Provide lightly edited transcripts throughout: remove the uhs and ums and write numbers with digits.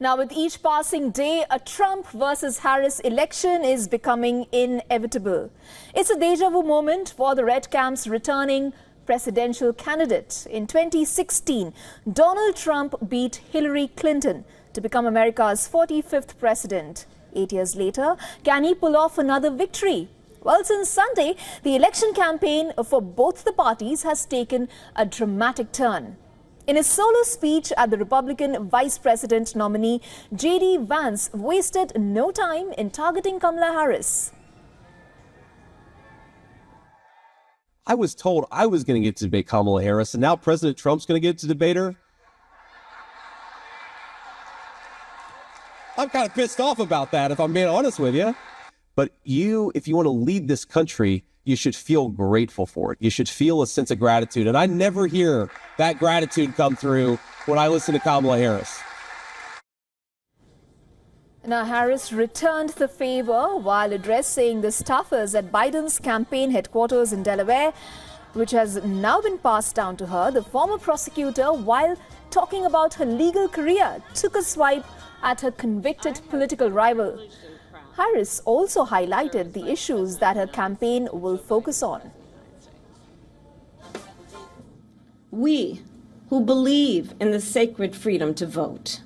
Now, with each passing day, a Trump versus Harris election is becoming inevitable. It's a deja vu moment for the Red Camp's returning presidential candidate. In 2016, Donald Trump beat Hillary Clinton to become America's 45th president. 8 years later, can he pull off another victory? Well, since Sunday, the election campaign for both the parties has taken a dramatic turn. In his solo speech at the Republican Vice President nominee, J.D. Vance wasted no time in targeting Kamala Harris. I was told I was going to get to debate Kamala Harris, and now President Trump's going to get to debate her? I'm kind of pissed off about that, if I'm being honest with you. But if you want to lead this country, you should feel grateful for it. You should feel a sense of gratitude. And I never hear that gratitude come through when I listen to Kamala Harris. Now, Harris returned the favor while addressing the staffers at Biden's campaign headquarters in Delaware, which has now been passed down to her. The former prosecutor, while talking about her legal career, took a swipe at her convicted political rival. Harris also highlighted the issues that her campaign will focus on. We who believe in the sacred freedom to vote.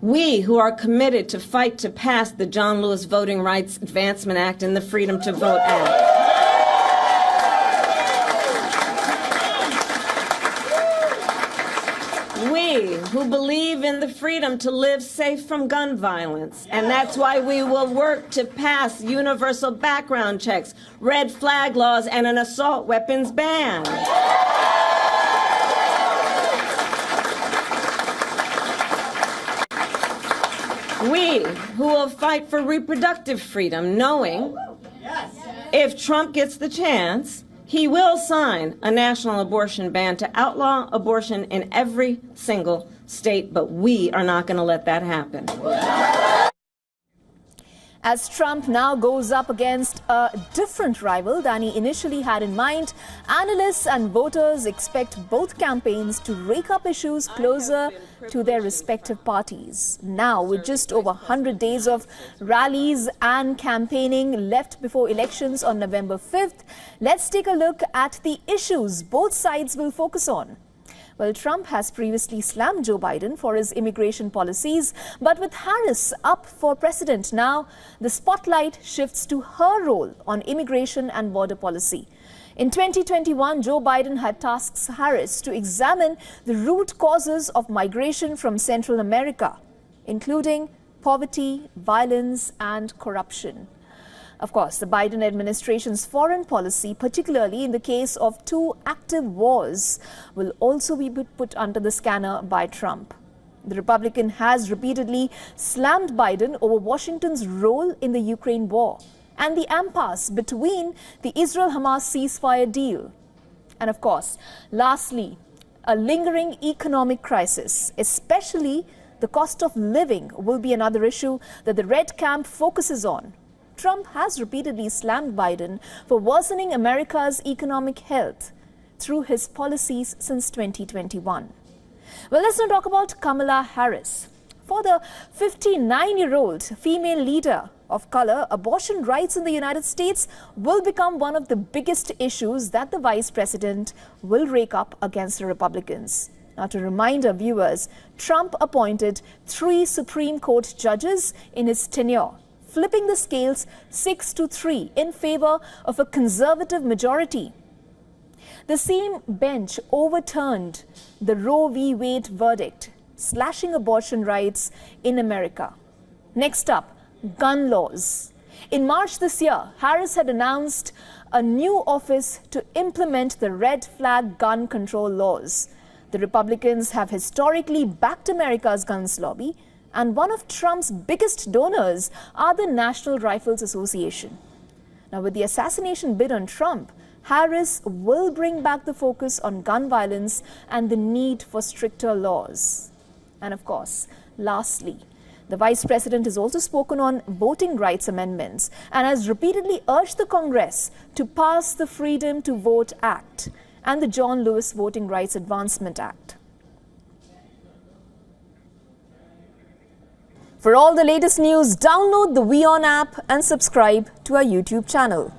We who are committed to fight to pass the John Lewis Voting Rights Advancement Act and the Freedom to Vote Act. We who believe in the freedom to live safe from gun violence. And that's why we will work to pass universal background checks, red flag laws, and an assault weapons ban. We who will fight for reproductive freedom, knowing if Trump gets the chance, he will sign a national abortion ban to outlaw abortion in every single state, but we are not going to let that happen. As Trump now goes up against a different rival than he initially had in mind, analysts and voters expect both campaigns to rake up issues closer to their respective parties. Now, with just over 100 days of rallies and campaigning left before elections on November 5th, let's take a look at the issues both sides will focus on. Well, Trump has previously slammed Joe Biden for his immigration policies, but with Harris up for president now, the spotlight shifts to her role on immigration and border policy. In 2021, Joe Biden had tasked Harris to examine the root causes of migration from Central America, including poverty, violence, and corruption. Of course, the Biden administration's foreign policy, particularly in the case of two active wars, will also be put under the scanner by Trump. The Republican has repeatedly slammed Biden over Washington's role in the Ukraine war and the impasse between the Israel-Hamas ceasefire deal. And of course, lastly, a lingering economic crisis, especially the cost of living, will be another issue that the Red Camp focuses on. Trump has repeatedly slammed Biden for worsening America's economic health through his policies since 2021. Well, let's now talk about Kamala Harris. For the 59-year-old female leader of color, abortion rights in the United States will become one of the biggest issues that the vice president will rake up against the Republicans. Now, to remind our viewers, Trump appointed 3 Supreme Court judges in his tenure, flipping the scales 6-3 in favor of a conservative majority. The same bench overturned the Roe v. Wade verdict, slashing abortion rights in America. Next up, gun laws. In March this year, Harris had announced a new office to implement the red flag gun control laws. The Republicans have historically backed America's guns lobby, and one of Trump's biggest donors are the National Rifles Association. Now, with the assassination bid on Trump, Harris will bring back the focus on gun violence and the need for stricter laws. And of course, lastly, the vice president has also spoken on voting rights amendments and has repeatedly urged the Congress to pass the Freedom to Vote Act and the John Lewis Voting Rights Advancement Act. For all the latest news, download the WION app and subscribe to our YouTube channel.